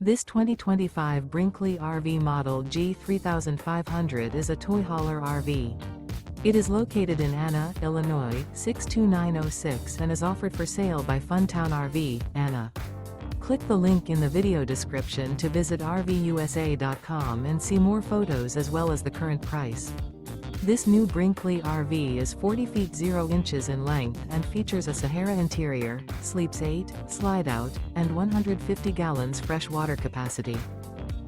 This 2025 Brinkley RV Model G 3500 is a toy hauler RV. It is located in Anna, Illinois, 62906 and is offered for sale by Funtown RV, Anna. Click the link in the video description to visit RVUSA.com and see more photos as well as the current price. This new Brinkley RV is 40 feet 0 inches in length and features a SAHARA interior, sleeps 8, Slideout, and 150 gallons fresh water capacity.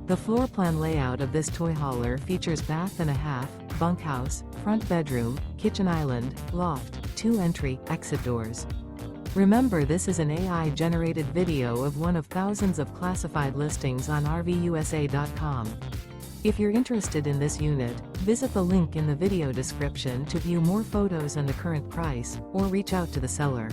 The floor plan layout of this toy hauler features bath and a half, bunkhouse, front bedroom, kitchen island, loft, 2 entry, exit doors. Remember, this is an AI-generated video of one of thousands of classified listings on RVUSA.com. If you're interested in this unit, visit the link in the video description to view more photos and the current price, or reach out to the seller.